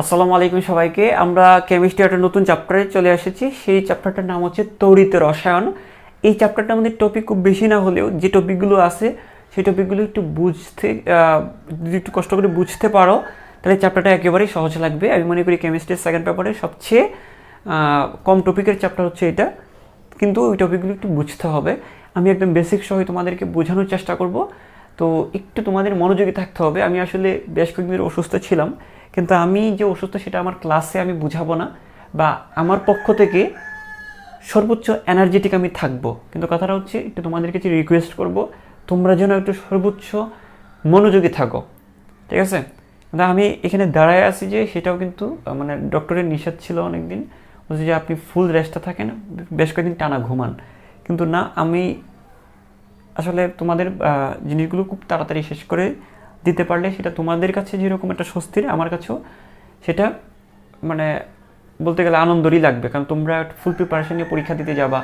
আসসালামু আলাইকুম সবাইকে। আমরা কেমিস্ট্রি একটা নতুন চ্যাপ্টারে চলে এসেছি। সেই চ্যাপ্টারটার নাম হচ্ছে তড়িৎ রসায়ন। এই চ্যাপ্টারটার মধ্যে টপিক খুব বেশি না হলেও যে টপিকগুলো আছে সেই টপিকগুলো একটু বুঝতে যদি একটু কষ্ট করে বুঝতে পারো তাহলে চ্যাপ্টারটা একেবারেই সহজ লাগবে। আমি মনে করি কেমিস্ট্রির সেকেন্ড পেপারে সবচেয়ে কম টপিকের চ্যাপ্টার হচ্ছে এটা, কিন্তু ওই টপিকগুলো একটু বুঝতে হবে। আমি একদম বেসিক সহ তোমাদেরকে বোঝানোর চেষ্টা করব, তো একটু তোমাদের মনোযোগী থাকতে হবে। আমি আসলে বেশ কয়েকদিন অসুস্থ ছিলাম, কিন্তু আমি যে অসুস্থ সেটা আমার ক্লাসে আমি বুঝাবো না, বা আমার পক্ষ থেকে সর্বোচ্চ এনার্জেটিক আমি থাকবো, কিন্তু কথাটা হচ্ছে একটু তোমাদের কাছে রিকোয়েস্ট করব তোমরা যেন একটু সর্বোচ্চ মনোযোগী থাকো, ঠিক আছে? কিন্তু আমি এখানে দাঁড়ায় আছি যে সেটাও কিন্তু মানে ডক্টরের নিষেধ ছিল অনেকদিন, বলছে যে আপনি ফুল রেস্টে থাকেন, বেশ কয়েকদিন টানা ঘুমান, কিন্তু না, আমি আসলে তোমাদের জিনিসগুলো খুব তাড়াতাড়ি শেষ করে দিতে পারলে সেটা তোমাদের কাছে যেরকম একটা স্বস্তির, আমার কাছেও সেটা মানে বলতে গেলে আনন্দেরই লাগবে, কারণ তোমরা ফুল প্রিপারেশন নিয়ে পরীক্ষা দিতে যাবা,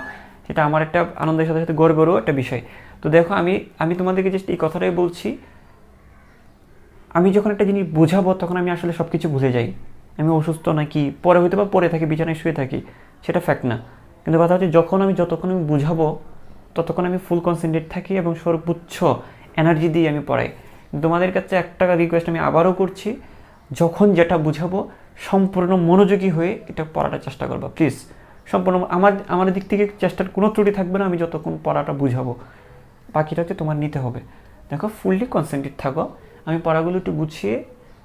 সেটা আমার একটা আনন্দের সাথে সাথে গর্বেরও একটা বিষয়। তো দেখো, আমি তোমাদেরকে জাস্ট এই কথাটাই বলছি, আমি যখন একটা জিনিস বোঝাবো তখন আমি আসলে সব কিছু ভুলে যাই। আমি অসুস্থ নাকি পরে হয়তো বা পরে থাকি, বিছানায় শুয়ে থাকি, সেটা ফ্যাক্ট না, কিন্তু কথা হচ্ছে যতক্ষণ আমি বুঝাবো ততক্ষণ আমি ফুল কনসেন্ট্রেট থাকি এবং সর্বোচ্চ এনার্জি দিয়ে আমি পড়াই। তোমাদের কাছে একটা রিকোয়েস্ট আমি আবারও করছি, যখন যেটা বুঝাবো সম্পূর্ণ মনোযোগী হয়ে এটা পড়াটার চেষ্টা করবো প্লিজ। সম্পূর্ণ আমার দিক থেকে চেষ্টার কোনো ত্রুটি থাকবে না, আমি যতক্ষণ পড়াটা বুঝাবো, বাকিটা হচ্ছে তোমার নিতে হবে। দেখো, ফুললি কনসেন্ট্রেট থাকো, আমি পড়াগুলো একটু গুছিয়ে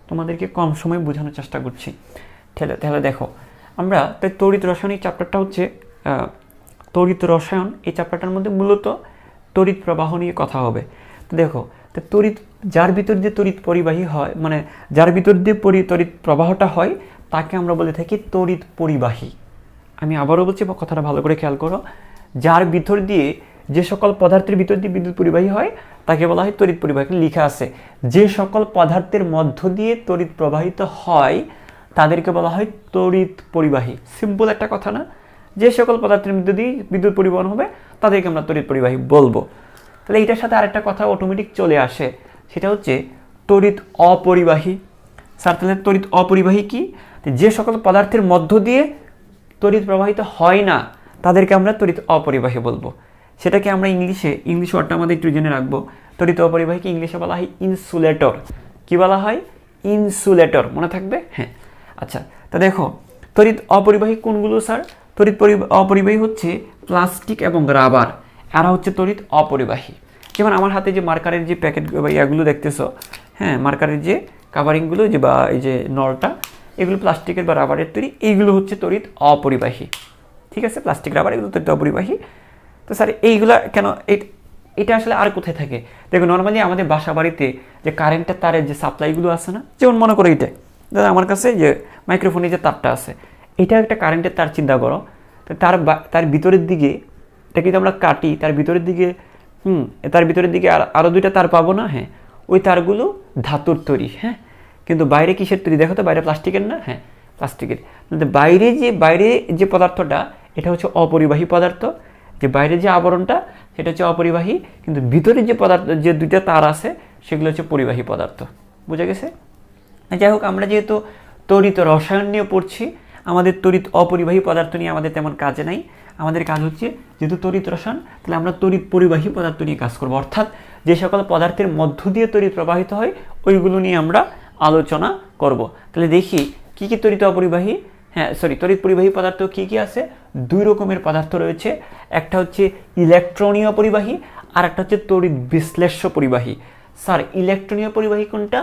তোমাদেরকে কম সময়ে বোঝানোর চেষ্টা করছি। তাহলে দেখো, আমরা তাই তড়িৎ রসায়ন এই চ্যাপ্টারটা হচ্ছে তড়িৎ রসায়ন, এই চ্যাপ্টারটার মধ্যে মূলত তড়িৎ প্রবাহ নিয়ে কথা হবে। তো দেখো, তো যার ভিতর দিয়ে তড়িৎ পরিবাহী হয়, মানে যার ভিতর দিয়ে তড়িৎ প্রবাহটা হয় তাকে আমরা বলে থাকি তড়িৎ পরিবাহী। আমি আবারও বলছি, কথাটা ভালো করে খেয়াল করো, যার ভিতর দিয়ে, যে সকল পদার্থের ভিতর দিয়ে বিদ্যুৎ পরিবাহী হয় তাকে বলা হয় তড়িৎ পরিবাহী। লেখা আছে, যে সকল পদার্থের মধ্য দিয়ে তড়িৎ প্রবাহিত হয় তাদেরকে বলা হয় তড়িৎ পরিবাহী। সিম্পল একটা কথা না? যে সকল পদার্থের মধ্যে দিয়ে বিদ্যুৎ পরিবহন হবে তাদেরকে আমরা তড়িৎ পরিবাহী বলবো। তাহলে এইটার সাথে আরেকটা কথা অটোমেটিক চলে আসে, সেটা হচ্ছে তড়িৎ অপরিবাহী। স্যার, তাহলে তড়িৎ অপরিবাহী কি? যে সকল পদার্থের মধ্য দিয়ে তড়িৎ প্রবাহিত হয় না তাদেরকে আমরা তড়িৎ অপরিবাহী বলবো। সেটাকে আমরা ইংলিশ ওয়ার্ডটা আমাদের একটু জেনে রাখবো। তড়িৎ অপরিবাহীকে ইংলিশে বলা হয় ইনসুলেটর। কি বলা হয়? ইনসুলেটর, মনে থাকবে? হ্যাঁ, আচ্ছা। তা দেখো, তড়িৎ অপরিবাহী কোনগুলো স্যার? তড়িৎ অপরিবাহী হচ্ছে প্লাস্টিক এবং রাবার, এরা হচ্ছে তড়িৎ অপরিবাহী। যেমন আমার হাতে যে মার্কারের যে প্যাকেট বা ইয়াগুলো দেখতেছো, হ্যাঁ, মার্কারের যে কাভারিংগুলো, যে বা এই যে নলটা, এগুলো প্লাস্টিকের বা রাবারের তৈরি, এইগুলো হচ্ছে তড়িৎ অপরিবাহী। ঠিক আছে, প্লাস্টিক, রাবার, এগুলো তড়িৎ অপরিবাহী। তো স্যার এইগুলা কেন, এটা আসলে আর কোথায় থাকে? দেখো, নর্মালি আমাদের বাসা বাড়িতে যে কারেন্টের তারের যে সাপ্লাইগুলো আছে না, যেমন মনে করো এটা দাদা আমার কাছে যে মাইক্রোফোনের যে তারটা আছে, এটা একটা কারেন্টের তার, চিন্তা করো। তো তার ভিতরের দিকে, এটা কিন্তু আমরা কাটি, তার ভিতরের দিকে তার ভিতরের দিকে আরও দুইটা তার পাবো না? হ্যাঁ, ওই তারগুলো ধাতুর তৈরি। হ্যাঁ, কিন্তু বাইরে কিসের তৈরি? দেখো তো, বাইরে প্লাস্টিকের না? হ্যাঁ, প্লাস্টিকের। বাইরে যে পদার্থটা, এটা হচ্ছে অপরিবাহী পদার্থ। যে বাইরে যে আবরণটা সেটা হচ্ছে অপরিবাহী, কিন্তু ভিতরে যে পদার্থ, যে দুইটা তার আছে, সেগুলো হচ্ছে পরিবাহী পদার্থ। বুঝা গেছে? যাই হোক, আমরা যেহেতু তড়িৎ রসায়ন নিয়ে পড়ছি, আমাদের তড়িৎ অপরিবাহী পদার্থ নিয়ে আমাদের তেমন কাজে নাই। আমাদের কাজ হচ্ছে, যেহেতু তড়িৎ রসায়ন, তাহলে আমরা তড়িৎ পরিবাহী পদার্থ নিয়ে কাজ করবো, অর্থাৎ যে সকল পদার্থের মধ্য দিয়ে তড়িৎ প্রবাহিত হয় ওইগুলো নিয়ে আমরা আলোচনা করব। তাহলে দেখি কি কি তড়িৎ অপরিবাহী, তড়িৎ পরিবাহী পদার্থ কি কি আছে? দুই রকমের পদার্থ রয়েছে, একটা হচ্ছে ইলেকট্রনীয় পরিবাহী, আর একটা হচ্ছে তড়িৎ বিশ্লেষ্য পরিবাহী। স্যার, ইলেকট্রনীয় পরিবাহী কোনটা?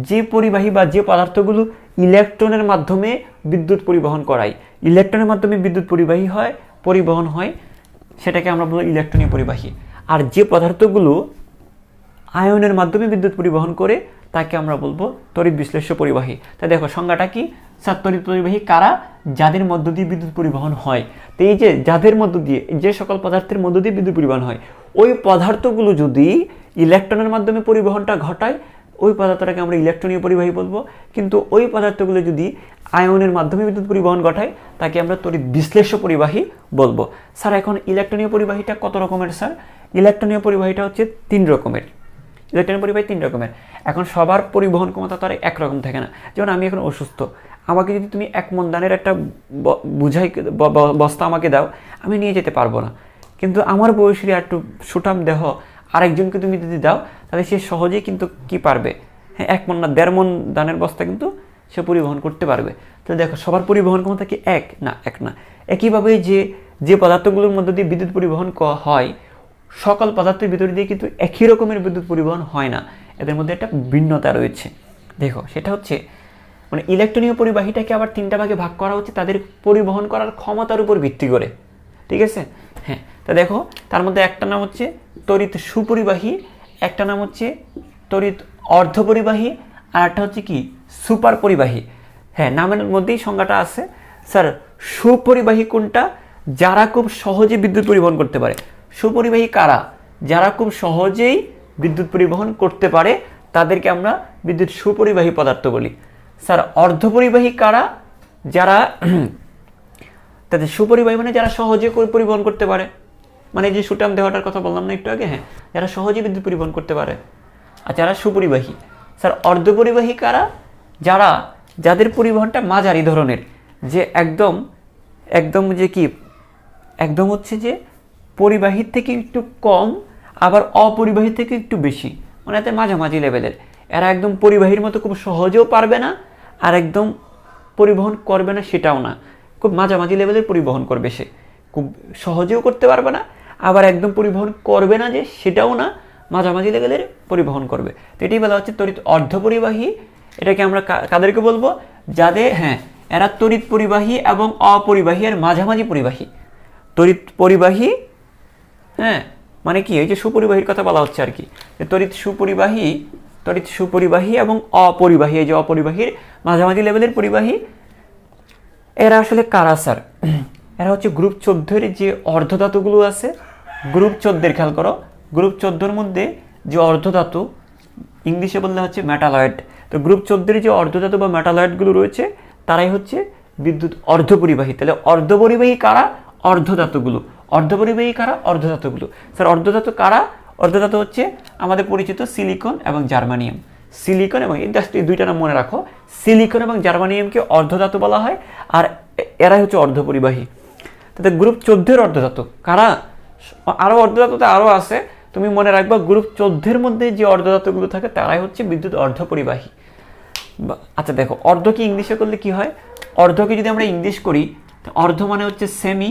যে পরিবাহী বা যে পদার্থগুলো ইলেকট্রনের মাধ্যমে বিদ্যুৎ পরিবহন করায়, ইলেকট্রনের মাধ্যমে বিদ্যুৎ পরিবহন হয়, সেটাকে আমরা বলবো ইলেকট্রনীয় পরিবাহী। আর যে পদার্থগুলো আয়নের মাধ্যমে বিদ্যুৎ পরিবহন করে তাকে আমরা বলবো তড়িৎ বিশ্লেষ্য পরিবাহী। তাই দেখো, সংজ্ঞাটা কি? স্যার, তড়িৎ পরিবাহী কারা? যাদের মধ্য দিয়ে বিদ্যুৎ পরিবহন হয়। তো এই যে যাদের মধ্য দিয়ে, যে সকল পদার্থের মধ্য দিয়ে বিদ্যুৎ পরিবহন হয়, ওই পদার্থগুলো যদি ইলেকট্রনের মাধ্যমে পরিবহনটা ঘটায়, ওই পদার্থটাকে আমরা ইলেকট্রনীয় পরিবাহী বলবো। কিন্তু ওই পদার্থগুলো যদি আয়নের মাধ্যমে বিদ্যুৎ পরিবহন ঘটায়, তাকে আমরা তড়িৎ বিশ্লেষ্য পরিবাহী বলবো। স্যার, এখন ইলেকট্রনীয় পরিবাহীটা কত রকমের? স্যার, ইলেকট্রনীয় পরিবাহীটা হচ্ছে 3 রকমের। ইলেকট্রনের পরিবাহী 3 রকমের। এখন সবার পরিবহন ক্ষমতা তো আর একরকম থাকে না। যেমন আমি এখন অসুস্থ, আমাকে যদি তুমি 1 মণ ধানের একটা বস্তা আমাকে দাও, আমি নিয়ে যেতে পারবো না। কিন্তু আমার বয়সী একটু সুঠাম দেহ আরেকজনকে তুমি যদি দাও, তাহলে সে সহজেই কিন্তু কি পারবে, হ্যাঁ 1 মণ না 1.5 মণ ধানের বস্তা কিন্তু সে পরিবহন করতে পারবে। তো দেখো সবার পরিবহন ক্ষমতা কি এক না? এক না। একইভাবে যে পদার্থগুলোর মধ্যে দিয়ে বিদ্যুৎ পরিবহন হয়, সকল পদার্থের ভিতরে দিয়ে কিন্তু একই রকমের বিদ্যুৎ পরিবহন হয় না, এদের মধ্যে একটা ভিন্নতা রয়েছে। দেখো সেটা হচ্ছে মানে ইলেকট্রনীয় পরিবাহীটাকে আবার 3টা ভাগে ভাগ করা হচ্ছে তাদের পরিবহন করার ক্ষমতার উপর ভিত্তি করে, ঠিক আছে? হ্যাঁ, তা দেখো তার মধ্যে একটা নাম হচ্ছে তড়িৎ সুপরিবাহী, একটা নাম হচ্ছে তড়িৎ অর্ধপরিবাহী, আর একটা হচ্ছে কি সুপার পরিবাহী। হ্যাঁ, নামের মধ্যেই সংজ্ঞাটা আছে। স্যার সুপরিবাহী কোনটা? যারা খুব সহজে বিদ্যুৎ পরিবহন করতে পারে। সুপরিবাহী কারা? যারা খুব সহজেই বিদ্যুৎ পরিবহন করতে পারে তাদেরকে আমরা বিদ্যুৎ সুপরিবাহী পদার্থ বলি। স্যার অর্ধপরিবাহী কারা? যারা তাদের সুপরিবাহী মানে যারা সহজে পরিবহন করতে পারে, মানে যে সুটাম দেওয়াটার কথা বললাম না একটু আগে, হ্যাঁ যারা সহজে বিদ্যুৎ পরিবহন করতে পারে, আর যারা সুপরিবাহী। স্যার অর্ধপরিবাহী কারা? যাদের পরিবহনটা মাঝারি ধরনের, যে একদম যে কি একদম হচ্ছে যে পরিবাহীর থেকে একটু কম, আবার অপরিবাহীর থেকে একটু বেশি, মানে এতে মাঝামাঝি লেভেলের। এরা একদম পরিবাহীর মতো খুব সহজেও পারবে না, আর একদম পরিবহন করবে না সেটাও না, খুব মাঝামাঝি লেভেলের পরিবহন করবে। সে খুব সহজেও করতে পারবে না, আবার একদম পরিবহন করবে না যে সেটাও না, মাঝামাঝি লেভেলের পরিবহন করবে। তো এটাই বলা হচ্ছে তড়িৎ অর্ধপরিবাহী। এটাকে আমরা কাদেরকে বলবো? যাদের হ্যাঁ এরা তড়িৎ পরিবাহী এবং অপরিবাহী আর মাঝামাঝি পরিবাহী। তড়িৎ পরিবাহী, হ্যাঁ মানে কি এই যে সুপরিবাহীর কথা বলা হচ্ছে আর কি, তড়িৎ সুপরিবাহী এবং অপরিবাহী, এই যে অপরিবাহীর মাঝামাঝি লেভেলের পরিবাহী। এরা আসলে কারা স্যার? এরা হচ্ছে গ্রুপ 14-এর যে অর্ধধাতুগুলো আছে, গ্রুপ 14-এর খেয়াল করো, গ্রুপ 14-এর মধ্যে যে অর্ধধাতু, ইংলিশে বললে হচ্ছে মেটালয়েড। তো গ্রুপ 14-এর যে অর্ধধাতু বা মেটালয়েডগুলো রয়েছে তারাই হচ্ছে বিদ্যুৎ অর্ধপরিবাহী। তাহলে অর্ধপরিবাহী কারা? অর্ধধাতুগুলো। অর্ধপরিবাহী কারা? অর্ধধাতুগুলো। স্যার অর্ধধাতু কারা? অর্ধধাতু হচ্ছে আমাদের পরিচিত সিলিকন এবং জার্মানিয়াম। সিলিকন এবং জাস্ট এই দুইটা নাম মনে রাখো, সিলিকন এবং জার্মানিয়ামকে অর্ধধাতু বলা হয়, আর এরাই হচ্ছে অর্ধপরিবাহী। তাতে গ্রুপ 14-এর অর্ধধাতু কারা? আরও অর্ধধাতুতে আরও আছে, তুমি মনে রাখবা গ্রুপ 14-এর মধ্যে যে অর্ধধাতুগুলো থাকে তারাই হচ্ছে বিদ্যুৎ অর্ধপরিবাহী। আচ্ছা দেখো অর্ধকে ইংলিশে করলে কি হয়? অর্ধকে যদি আমরা ইংলিশ করি, অর্ধ মানে হচ্ছে সেমি,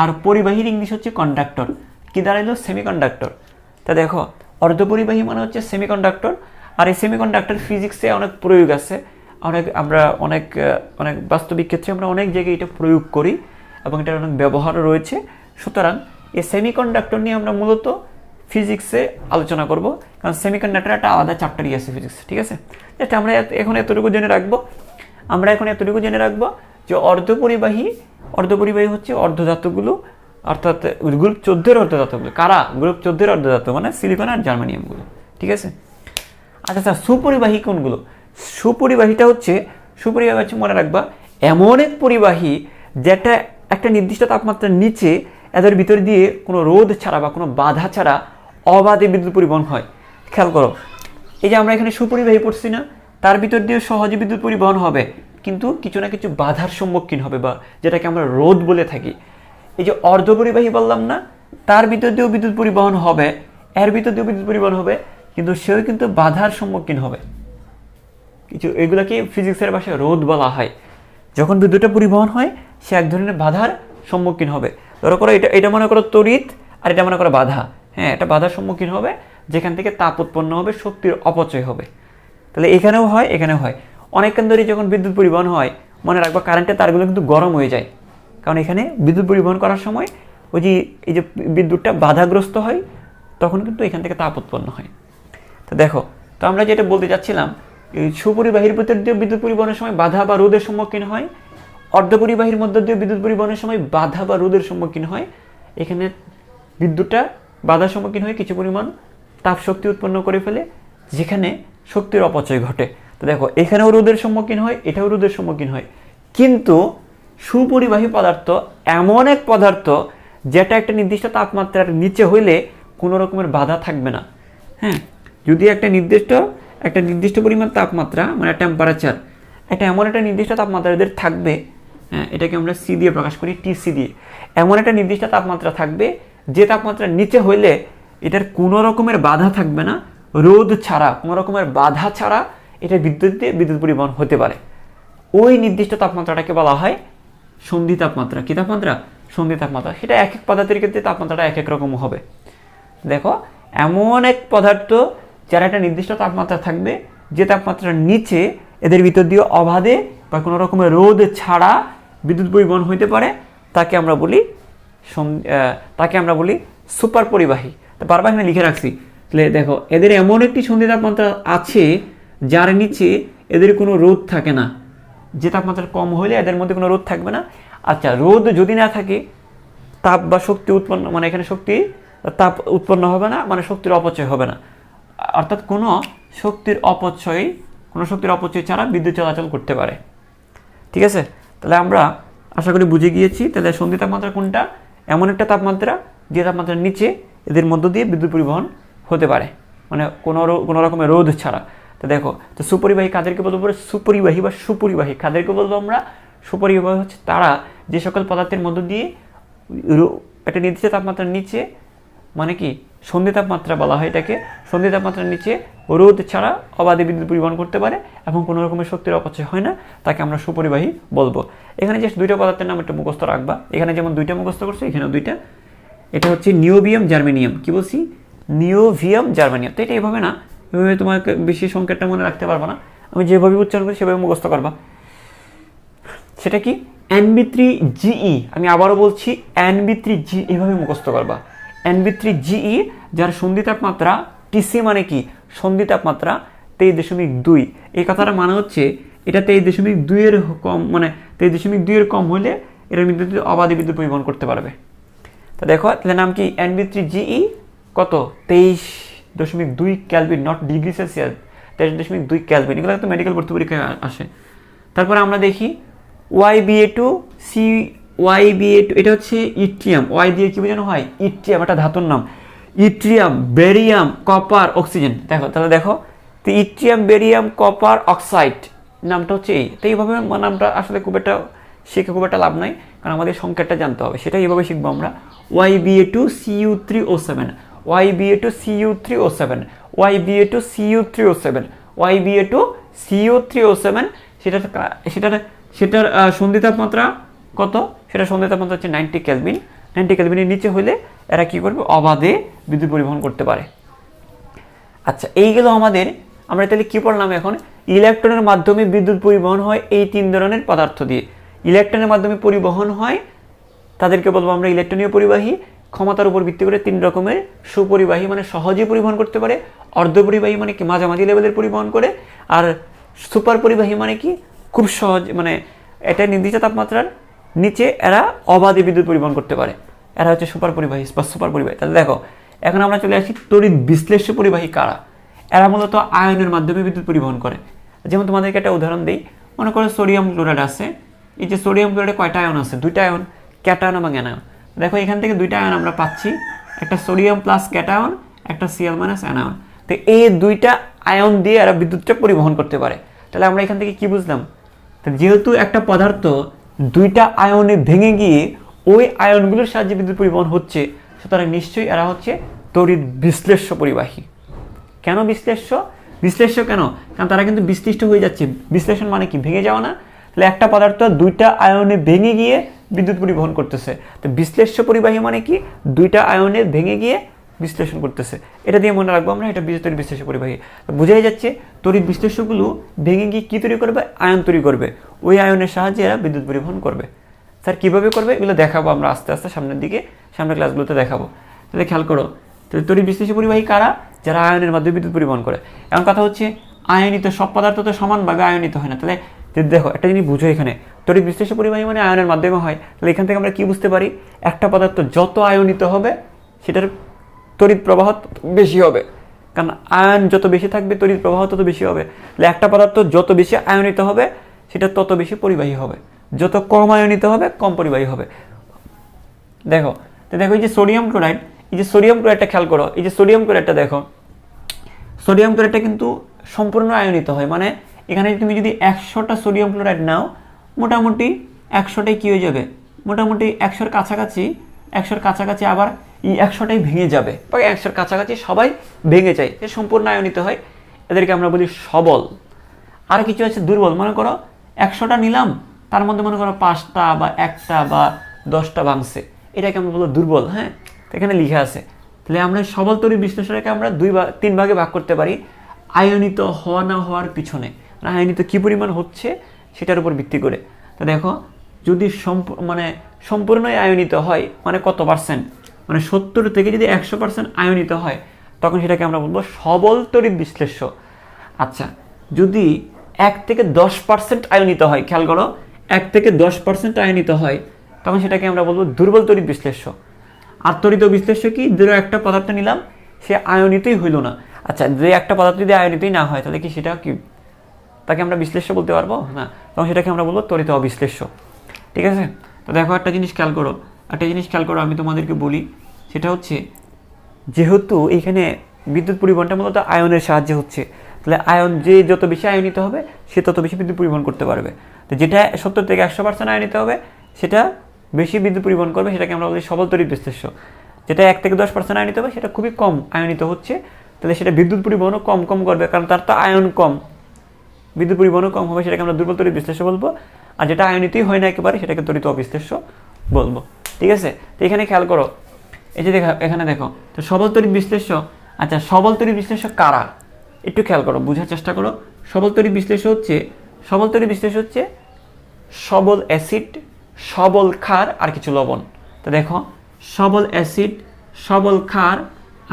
আর পরিবাহীর ইংলিশ হচ্ছে কন্ডাক্টর। কি দাঁড়াইলো? সেমিকন্ডাক্টর। তা দেখো অর্ধপরিবাহী মানে হচ্ছে সেমিকন্ডাক্টর, আর এই সেমিকন্ডাক্টর ফিজিক্সে অনেক প্রয়োগ আছে, আমরা অনেক বাস্তবিক ক্ষেত্রে আমরা অনেক জায়গায় এটা প্রয়োগ করি এবং এটার অনেক ব্যবহারও রয়েছে। সুতরাং এই সেমিকন্ডাক্টর নিয়ে আমরা মূলত ফিজিক্সে আলোচনা করব, কারণ সেমিকন্ডাক্টর একটা আলাদা চ্যাপ্টারই আছে ফিজিক্স, ঠিক আছে? যেটা আমরা এখন এতটুকু জেনে রাখবো, যে অর্ধপরিবাহী হচ্ছে অর্ধধাতুগুলো, অর্থাৎ গ্রুপ 14-এর অর্ধধাতুগুলো। কারা? গ্রুপ 14-এর অর্ধধাতু মানে সিলিকন আর জার্মানিয়ামগুলো, ঠিক আছে? আচ্ছা স্যার সুপরিবাহী কোনগুলো? সুপরিবাহী হচ্ছে মনে রাখবা এমন এক পরিবাহী যেটা একটা নির্দিষ্ট তাপমাত্রার নিচে এদের ভিতর দিয়ে কোনো রোধ ছাড়া বা কোনো বাধা ছাড়া অবাধে বিদ্যুৎ পরিবহন হয়। খেয়াল করো, এই যে আমরা এখানে সুপরিবাহী পড়ছি না, তার ভিতর দিয়ে সহজে বিদ্যুৎ পরিবহন হবে, কিন্তু কিছু না কিছু বাধার সম্মুখীন হবে, বা যেটাকে আমরা রোধ বলে থাকি। এই যে অর্ধপরিবাহী বললাম না, তার ভিতর দিয়েও বিদ্যুৎ পরিবহন হবে, এর ভিতর দিয়েও বিদ্যুৎ পরিবহন হবে, কিন্তু সেও কিন্তু বাধার সম্মুখীন হবে। এগুলাকে ফিজিক্সের ভাষায় রোধ বলা হয়। যখন বিদ্যুৎটা পরিবহন হয় সে এক ধরনের বাধার সম্মুখীন হবে। ধরো করো এটা মনে করো তড়িৎ, আর এটা মনে করো বাধা। হ্যাঁ, এটা বাধার সম্মুখীন হবে, যেখান থেকে তাপ উৎপন্ন হবে, শক্তির অপচয় হবে। তাহলে এখানেও হয়, এখানেও হয়। অনেকক্ষণ ধরে যখন বিদ্যুৎ পরিবহন হয়, মনে রাখবা কারেন্টের তারগুলো কিন্তু গরম হয়ে যায়, কারণ এখানে বিদ্যুৎ পরিবহন করার সময় এই যে বিদ্যুৎটা বাধাগ্রস্ত হয়, তখন কিন্তু এখান থেকে তাপ উৎপন্ন হয়। তো দেখো, তো আমরা যেটা বলতে চাচ্ছিলাম, এই সুপরিবাহীর ভিতর দিয়ে বিদ্যুৎ পরিবহনের সময় বাধা বা রোধের সম্মুখীন হয়, অর্ধপরিবাহীর মধ্য দিয়ে বিদ্যুৎ পরিবহনের সময় বাধা বা রোধের সম্মুখীন হয়। এখানে বিদ্যুৎটা বাধার সম্মুখীন হয়ে কিছু পরিমাণ তাপ শক্তি উৎপন্ন করে ফেলে, যেখানে শক্তির অপচয় ঘটে। তো দেখো এখানেও রোধের সম্মুখীন হয়, এটাও রোধের সম্মুখীন হয়, কিন্তু সুপরিবাহী পদার্থ এমন এক পদার্থ যেটা একটা নির্দিষ্ট তাপমাত্রার নিচে হইলে কোনো রকমের বাধা থাকবে না। হ্যাঁ, যদি একটা নির্দিষ্ট পরিমাণ তাপমাত্রা মানে টেম্পারেচার, এমন একটা নির্দিষ্ট তাপমাত্রা এদের থাকবে, হ্যাঁ, এটাকে আমরা সি দিয়ে প্রকাশ করি, টিসি দিয়ে। এমন একটা নির্দিষ্ট তাপমাত্রা থাকবে যে তাপমাত্রার নিচে হইলে এটার কোনো রকমের বাধা থাকবে না, রোধ ছাড়া, কোনো রকমের বাধা ছাড়া এটা বিদ্যুৎ পরিবহন হতে পারে। ওই নির্দিষ্ট তাপমাত্রাটাকে বলা হয় সন্ধি তাপমাত্রা। কি তাপমাত্রা? সন্ধি তাপমাত্রা। সেটা এক এক পদার্থের ক্ষেত্রে তাপমাত্রাটা এক এক রকম হবে। দেখো, এমন এক পদার্থ যার একটা নির্দিষ্ট তাপমাত্রা থাকবে যে তাপমাত্রার নিচে এদের ভিতর দিয়ে অবাধে বা কোনো রকমের রোধ ছাড়া বিদ্যুৎ পরিবহন হইতে পারে, তাকে আমরা বলি সুপার পরিবাহী। তো বারবার এখানে লিখে রাখছি। তাহলে দেখো, এদের এমন একটি সন্ধি তাপমাত্রা আছে যার নিচে এদের কোনো রোধ থাকে না। যে তাপমাত্রা কম হলে এদের মধ্যে কোনো রোধ থাকবে না। আচ্ছা, রোধ যদি না থাকে, তাপ বা শক্তি উৎপন্ন, মানে এখানে তাপ উৎপন্ন হবে না, মানে শক্তির অপচয় হবে না। অর্থাৎ কোনো শক্তির অপচয় ছাড়া বিদ্যুৎ চলাচল করতে পারে। ঠিক আছে? তাহলে আমরা আশা করি বুঝে গিয়েছি। তাহলে সন্ধি তাপমাত্রা কোনটা? এমন একটা তাপমাত্রা যে তাপমাত্রার নিচে এদের মধ্য দিয়ে বিদ্যুৎ পরিবহন হতে পারে, মানে কোনো রকমের রোধ ছাড়া। তো দেখো, তো সুপরিবাহী কাদেরকে বলবো? সুপরিবাহী বা সুপরিবাহী কাদেরকে বলবো আমরা? সুপরিবাহী হচ্ছে তারা যে সকল পদার্থের মধ্য দিয়ে একটা নির্দিষ্ট তাপমাত্রার নিচে, মানে কি সন্ধি তাপমাত্রা বলা হয় এটাকে, সন্ধি তাপমাত্রার নিচে রোধ ছাড়া অবাধে বিদ্যুৎ পরিবহন করতে পারে এবং কোনো রকমের শক্তির অপচয় হয় না, তাকে আমরা সুপরিবাহী বলবো। এখানে জাস্ট দুইটা পদার্থের নাম একটু মুখস্থ রাখবা। এখানে যেমন দুইটা মুখস্থ করছো, এখানেও দুইটা। এটা হচ্ছে নিওবিয়াম, জার্মেনিয়াম। কি বলছি? নিওভিয়াম, জার্মেনিয়াম। তো এটা এভাবে না, এভাবে তোমাকে বেশি সংকেতটা মনে রাখতে পারবো না, আমি যেভাবে উচ্চারণ করি সেভাবে মুখস্থ করবা। সেটা কি? Nb3Ge। আমি আবারও বলছি, Nb3Ge এভাবে মুখস্থ করবা। Nb3Ge যার সন্ধি তাপমাত্রা টিসি, মানে কি সন্ধি তাপমাত্রা 23.2। এই কথাটা মানে হচ্ছে এটা 23.2 এর কম, মানে 23.2 এর কম হলে এটার বিদ্যুৎ অবাধে বিদ্যুৎ পরিবহন করতে পারবে। তো দেখো, তাহলে নাম কি? Nb3Ge কত? 23.2 kelvin, not degree Celsius, 23.2 kelvin. এগুলো তো মেডিকেল ভর্তি পরীক্ষায় আসে। তারপরে আমরা দেখি YbA2, এটা হচ্ছে ইট্রিয়াম। ওয়াই দিয়ে কি বোঝানো হয়? ইট্রিয়াম, একটা ধাতুর নাম। Yttrium, barium, copper, oxygen. তাহলে দেখো, তো ইট্রিয়াম, বেরিয়াম, কপার, অক্সাইড নামটা হচ্ছে এই। তো এইভাবে নামটা আসলে খুব একটা লাভ নাই, কারণ আমাদের সংকেতটা জানতে হবে। সেটা এইভাবে শিখবো আমরা। YbA2Cu3O7, YbA2Cu3O7, YbA2Cu3O7, YbA2Cu3O7। সেটার সন্ধি তাপমাত্রা কত? সেটা সন্ধি তাপমাত্রা হচ্ছে 90 কেলভিন। 90 কেলভিনের নিচে হলে এরা কি করবে? অবাধে বিদ্যুৎ পরিবহন করতে পারে। আচ্ছা, এইগুলো আমরা তাহলে কি পড়লাম এখন? ইলেকট্রনের মাধ্যমে বিদ্যুৎ পরিবহন হয় এই 3 ধরনের পদার্থ দিয়ে। ইলেকট্রনের মাধ্যমে পরিবহন হয়, তাদেরকে বলবো আমরা ইলেকট্রনীয় পরিবাহী। ক্ষমতার উপর ভিত্তি করে 3 রকমের। সুপরিবাহী মানে সহজে পরিবহন করতে পারে, অর্ধপরিবাহী মানে কি মাঝামাঝি লেভেলের পরিবহন করে, আর সুপার পরিবাহী মানে কি খুব সহজ, মানে এটা নির্দিষ্ট তাপমাত্রার নিচে এরা অবাধে বিদ্যুৎ পরিবহন করতে পারে। এরা হচ্ছে সুপার পরিবাহী বা সুপার পরিবাহী। তাহলে দেখো, এখন আমরা চলে আসি তড়িৎ বিশ্লেষ্য পরিবাহী কারা। এরা মূলত আয়নের মাধ্যমে বিদ্যুৎ পরিবহন করে। যেমন তোমাদেরকে একটা উদাহরণ দিই। মনে করো সোডিয়াম ক্লোরাইড আছে। এই যে সোডিয়াম ক্লোরাইডে কয়টা আয়ন আছে? 2টা আয়ন, ক্যাটায়ন এবং অ্যানায়ন। দেখো, এখান থেকে 2টা আয়ন আমরা পাচ্ছি, একটা সোডিয়াম প্লাস ক্যাটায়ন, একটা Cl মাইনাস অ্যানায়ন। তো এই 2টা আয়ন দিয়ে এরা বিদ্যুৎটা পরিবহন করতে পারে। তাহলে আমরা এখান থেকে কি বুঝলাম? যেহেতু একটা পদার্থ 2টা আয়নে ভেঙে গিয়ে ওই আয়নগুলোর সাহায্যে বিদ্যুৎ পরিবহন হচ্ছে, সুতরাং নিশ্চয়ই এরা হচ্ছে তড়িৎ বিশ্লেষ্য পরিবাহী। কেন বিশ্লেষ্য কেন? কারণ তারা কিন্তু বিশ্লিষ্ট হয়ে যাচ্ছে। বিশ্লেষণ মানে কি? ভেঙে যাওয়া না? তাহলে একটা পদার্থ 2টা আয়নে ভেঙে গিয়ে বিদ্যুৎ পরিবহন করতেছে। তো বিশ্লেষ্য পরিবাহী মানে কি? 2টা আয়নে ভেঙে গিয়ে বিশ্লেষণ করতেছে। এটা দিয়ে মনে রাখবো আমরা, এটা তড়িৎ বিশ্লেষ্য পরিবাহী। বোঝাই যাচ্ছে তড়িৎ বিশ্লেষ্যগুলো ভেঙে গিয়ে কি তৈরি করবে? আয়ন তৈরি করবে। ওই আয়নের সাহায্যে এরা বিদ্যুৎ পরিবহন করবে। স্যার কীভাবে করবে? এগুলো দেখাবো আমরা আস্তে আস্তে সামনের ক্লাসগুলোতে দেখাবো। তাহলে খেয়াল করো, তড়িৎ বিশ্লেষ্য পরিবাহী কারা? যারা আয়নের মাধ্যমে বিদ্যুৎ পরিবহন করে। এখন কথা হচ্ছে, আয়নিত সব পদার্থ তো সমানভাবে আয়নিত হয় না। তাহলে দেখো, একটা জিনিস বুঝো, এখানে তড়িৎ বিশ্লেষ্য পরিবাহী মানে আয়নের মাধ্যমে হয়। তাহলে এখান থেকে আমরা কি বুঝতে পারি? একটা পদার্থ যত আয়নিত হবে সেটার তড়িৎ প্রবাহ বেশি হবে, কারণ আয়ন যত বেশি থাকবে তড়িৎ প্রবাহ তত বেশি হবে। তাহলে একটা পদার্থ যত বেশি আয়নিত হবে সেটা তত বেশি পরিবাহী হবে, যত কম আয়নিত হবে কম পরিবাহী হবে। দেখো, এই যে সোডিয়াম ক্লোরাইড, এই যে সোডিয়াম ক্লোরাইডটা খেয়াল করো, এই যে সোডিয়াম ক্লোরাইডটা দেখো, সোডিয়াম ক্লোরাইডটা কিন্তু সম্পূর্ণ আয়নিত হয়, মানে এখানে তুমি যদি 100টা সোডিয়াম ক্লোরাইড নাও, মোটামুটি 100টাই কী হয়ে যাবে, মোটামুটি 100-র কাছাকাছি আবার এই 100টাই ভেঙে যাবে, বা 100-র কাছাকাছি সবাই ভেঙে যায়, এ সম্পূর্ণ আয়নিত হয়। এদেরকে আমরা বলি সবল। আর কিছু আছে দুর্বল, মনে করো 100টা নিলাম, তার মধ্যে মনে করো 5টা বা 1টা বা 10টা ভাঙছে, এটাকে আমরা বলবো দুর্বল। হ্যাঁ, এখানে লিখা আছে। তাহলে আমরা সবল তড়িৎ বিশ্লেষণকে আমরা 3 ভাগে ভাগ করতে পারি, আয়নিত হওয়া না হওয়ার পিছনে, আয়নিত কী পরিমাণ হচ্ছে সেটার উপর ভিত্তি করে। তো দেখো, যদি সম্পূর্ণই আয়নিত হয়, মানে কত পার্সেন্ট, মানে 70 থেকে যদি 100% আয়নিত হয়, তখন সেটাকে আমরা বলবো সবল তড়িৎ বিশ্লেষ্য। আচ্ছা, যদি 1 থেকে 10% আয়নিত হয়, খেয়াল করো, 1 থেকে 10% আয়নিত হয়, তখন সেটাকে আমরা বলবো দুর্বল তড়িৎ বিশ্লেষ্য। আর তড়িৎ বিশ্লেষ্য কি, ধরো একটা পদার্থ নিলাম, সে আয়নিতই হইল না। আচ্ছা, যে একটা পদার্থ যদি আয়নিতই না হয়, তাহলে কি সেটা কি, তাকে আমরা বিশ্লেষ্য বলতে পারবো না, তখন সেটাকে আমরা বলবো তড়িৎ অবিশ্লেষ্য। ঠিক আছে? তো দেখো, একটা জিনিস খেয়াল করো, আমি তোমাদেরকে বলি, সেটা হচ্ছে, যেহেতু এইখানে বিদ্যুৎ পরিবহনটা মূলত আয়নের সাহায্যে হচ্ছে, তাহলে আয়ন যে যত বেশি আয়নিত হবে, সে তত বেশি বিদ্যুৎ পরিবহন করতে পারবে। তো যেটা 70 থেকে 100% আয়নিত হবে, সেটা বেশি বিদ্যুৎ পরিবহন করবে, সেটাকে আমরা বলি সবল তড়িৎ বিশ্লেষ্য। যেটা 1 থেকে 10% আয়নিত হবে, সেটা খুবই কম আয়নিত হচ্ছে, তাহলে সেটা বিদ্যুৎ পরিবহনও কম করবে, কারণ তার তো আয়ন কম, বিদ্যুৎ পরিবহনও কম হবে, সেটাকে আমরা দুর্বল তড়িৎ বিশ্লেষ্য বলবো। আর যেটা আয়নিতই হয় না একেবারে, সেটাকে তড়িৎ অবিশ্লেষ্য বলবো। ঠিক আছে? তো এখানে খেয়াল করো, এই যে এখানে দেখো, তো সবল তড়িৎ বিশ্লেষ্য। আচ্ছা, সবল তড়িৎ বিশ্লেষ্য কারা, একটু খেয়াল করো, বোঝার চেষ্টা করো। সবল তড়িৎ বিশ্লেষ্য হচ্ছে সবল অ্যাসিড, সবল ক্ষার আর কিছু লবণ। তো দেখো, সবল অ্যাসিড, সবল ক্ষার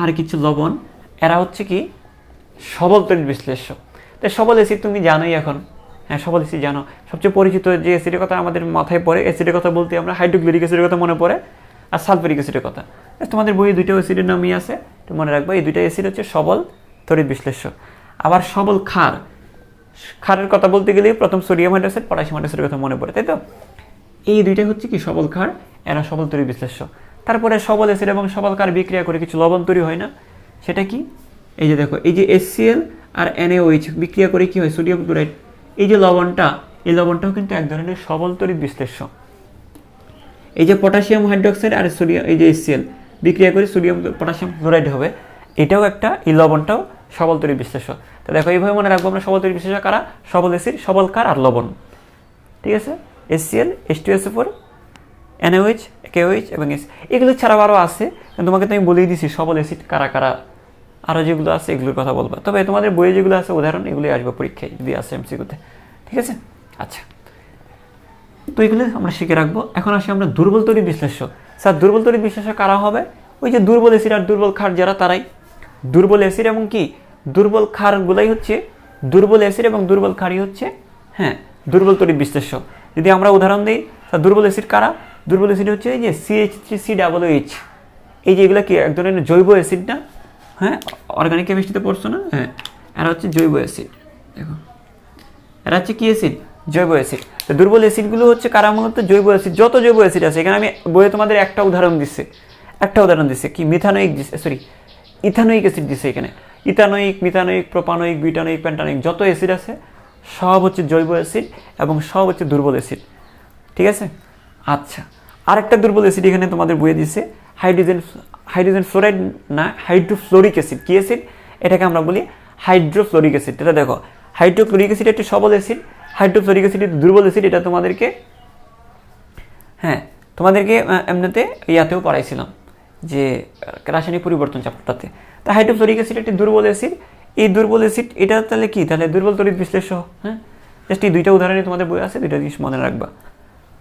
আর কিছু লবণ, এরা হচ্ছে কি সবল তড়িৎ বিশ্লেষ্য। তো সবল অ্যাসিড তুমি জানোই এখন, হ্যাঁ, সবল অ্যাসিড জানো। সবচেয়ে পরিচিত যে অ্যাসিডের কথা আমাদের মাথায় পড়ে, অ্যাসিডের কথা বলতে আমরা হাইড্রোক্লোরিক অ্যাসিডের কথা মনে পড়ে, আর সালফারিক অ্যাসিডের কথা। তোমাদের বইয়ে 2টা অ্যাসিডের নামই আছে, একটু মনে রাখবো, এই 2টা অ্যাসিড হচ্ছে সবল তড়িৎ বিশ্লেষ্য। আবার সবল ক্ষারের কথা বলতে গেলে প্রথম সোডিয়াম হাইড্রোক্সাইড, পটাশিয়াম হাইড্রোক্সাইডের কথা মনে পড়ে, তাই তো? এই 2টাই হচ্ছে কি সবল ক্ষার, এরা সবল তড়িৎ বিশ্লেষ্য। তারপরে সবল অ্যাসিড এবং সবল ক্ষার বিক্রিয়া করে কিছু লবণ তৈরি হয় না, সেটা কি, এই যে দেখো, এই যে HCl আর NaOH বিক্রিয়া করে কি হয়, সোডিয়াম ক্লোরাইড। এই যে লবণটা, এই লবণটাও কিন্তু এক ধরনের সবল তড়িৎ বিশ্লেষ্য। এই যে পটাশিয়াম হাইড্রোক্সাইড আর সোডিয়াম, এই যে HCl বিক্রিয়া করে সোডিয়াম পটাশিয়াম ক্লোরাইড হবে, এটাও একটা, এই লবণটাও সবল তড়িৎ বিশ্লেষ্য। তো দেখো, এইভাবে মনে রাখবো আমরা সবল তড়িৎ বিশ্লেষ্য কারা, সবল অ্যাসিড, সবল ক্ষার আর লবণ। ঠিক আছে? HCl, H2SO4, NaOH, KOH এবং এগুলো ছাড়াও আরও আছে, তোমাকে তো আমি বলেই দিছি সবল অ্যাসিড কারা কারা, আরও যেগুলো আছে এগুলোর কথা বলবা। তবে তোমাদের বইয়ে যেগুলো আছে উদাহরণ, এগুলোই আসবে পরীক্ষায় যদি আসে MCQতে। ঠিক আছে? আচ্ছা, তো এগুলো আমরা শিখে রাখবো। এখন আসি আমরা দুর্বল তড়িৎ বিশ্লেষ্য। স্যার, দুর্বল তড়িৎ বিশ্লেষ্য কারা হবে? ওই যে দুর্বল অ্যাসিড আর দুর্বল ক্ষার যারা, তারাই। দুর্বল অ্যাসিড এবং কি দুর্বল ক্ষারগুলাই হচ্ছে, দুর্বল অ্যাসিড এবং দুর্বল ক্ষারই হচ্ছে, হ্যাঁ, দুর্বল তড়িৎ বিশ্লেষ্য। যদি আমরা উদাহরণ দিই, দুর্বল অ্যাসিড কারা? দুর্বল অ্যাসিড হচ্ছে এই যে CH3COOH, এই যে এগুলো কি এক ধরনের জৈব অ্যাসিড না? হ্যাঁ, অর্গানিক কেমিস্ট্রিতে পড়ছো না? হ্যাঁ, এরা হচ্ছে জৈব অ্যাসিড। দেখো, এরা হচ্ছে কি অ্যাসিড? জৈব অ্যাসিড। তো দুর্বল অ্যাসিডগুলো হচ্ছে কারা? মূলত জৈব অ্যাসিড। যত জৈব অ্যাসিড আছে, এখানে আমি বইয়ে তোমাদের একটা উদাহরণ দিচ্ছে, কি মিথানোয়িক, ইথানোয়িক অ্যাসিড দিচ্ছে এখানে। Ethanoic, methanoic, propanoic, butanoic, pentanoic, যত অ্যাসিড আছে সব হচ্ছে জৈব অ্যাসিড এবং সব হচ্ছে দুর্বল অ্যাসিড। ঠিক আছে? আচ্ছা, আরেকটা দুর্বল অ্যাসিড এখানে তোমাদের বইয়ে দিচ্ছে, হাইড্রোজেন ফ্লোরাইড না, হাইড্রোফ্লোরিক অ্যাসিড। কি অ্যাসিড? এটাকে আমরা বলি হাইড্রোফ্লোরিক অ্যাসিড। এটা দেখো, হাইড্রোক্লোরিক অ্যাসিড একটি সবল অ্যাসিড, হাইড্রোফ্লোরিক অ্যাসিড দুর্বল অ্যাসিড। এটা তোমাদেরকে এমনিতে ইয়াতেও পড়াইছিলাম, যে রাসায়নিক পরিবর্তন চ্যাপ্টারটাতে। তা হাইড্রোফ্লোরিক অ্যাসিড একটি দুর্বল অ্যাসিড। এই দুর্বল অ্যাসিড এটা তাহলে কি, তাহলে দুর্বল তড়িৎ বিশ্লেষ্য। হ্যাঁ, জাস্ট এই 2টা উদাহরণই তোমাদের বই আছে, 2টা জিনিস মনে রাখবা।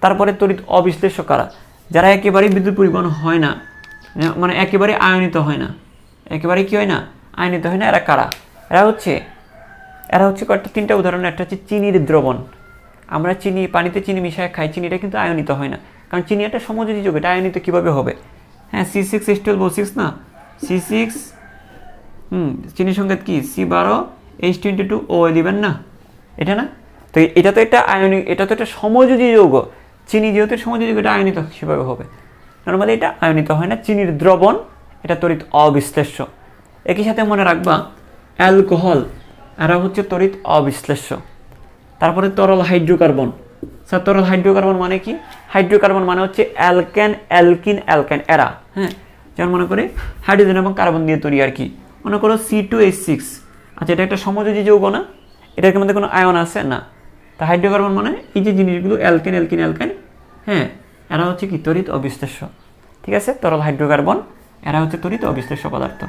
তারপরে তড়িৎ অবিশ্লেষ্য কারা? যারা একেবারেই বিদ্যুৎ পরিবহন হয় না, মানে একেবারে আয়নিত হয় না, একেবারে কি হয় না, আয়নিত হয় না, এরা কারা? এরা হচ্ছে কয়েকটা 3টা উদাহরণ। একটা হচ্ছে চিনির দ্রবণ। আমরা পানিতে চিনি মিশিয়ে খাই, চিনিটা কিন্তু আয়নিত হয় না, কারণ চিনি একটা সমযোজী যৌগ, এটা আয়নিত কীভাবে হবে? হ্যাঁ, C6H12O6 না, C6, চিনির সংকেত কি, C12H22O11 না, এটা না? তো এটা তো একটা আয়নিক, এটা তো একটা সমযোজী যৌগ। চিনি যেহেতু সমযোজী যৌগ, এটা আয়নিত সেভাবে হবে। নর্মালি এটা আয়নিত হয় না। চিনির দ্রবণ, এটা তড়িৎ অবিশ্লেষ্য। একই সাথে মনে রাখবা, অ্যালকোহল, এরা হচ্ছে তড়িৎ অবিশ্লেষ্য। তারপরে তরল হাইড্রোকার্বন। স্যার তরল হাইড্রোকার্বন মানে কি? হাইড্রোকার্বন মানে হচ্ছে অ্যালকেন, অ্যালকিন, অ্যালকেন এরা। হ্যাঁ, যেমন মনে করে হাইড্রোজেন এবং কার্বন দিয়ে তৈরি আর কি। মনে করো C2H6, আচ্ছা এটা একটা সমযোজী যৌগ না, এটার মধ্যে কোনো আয়ন আছে না। তা হাইড্রোকার্বন মানে এই যে জিনিসগুলো অ্যালকেন, অ্যালকিন, অ্যালকেন, হ্যাঁ এরা হচ্ছে কি তড়িৎ অবিশ্লেষ্য। ঠিক আছে, তরল হাইড্রোকার্বন এরা হচ্ছে তড়িৎ অবিশ্লেষ্য পদার্থ।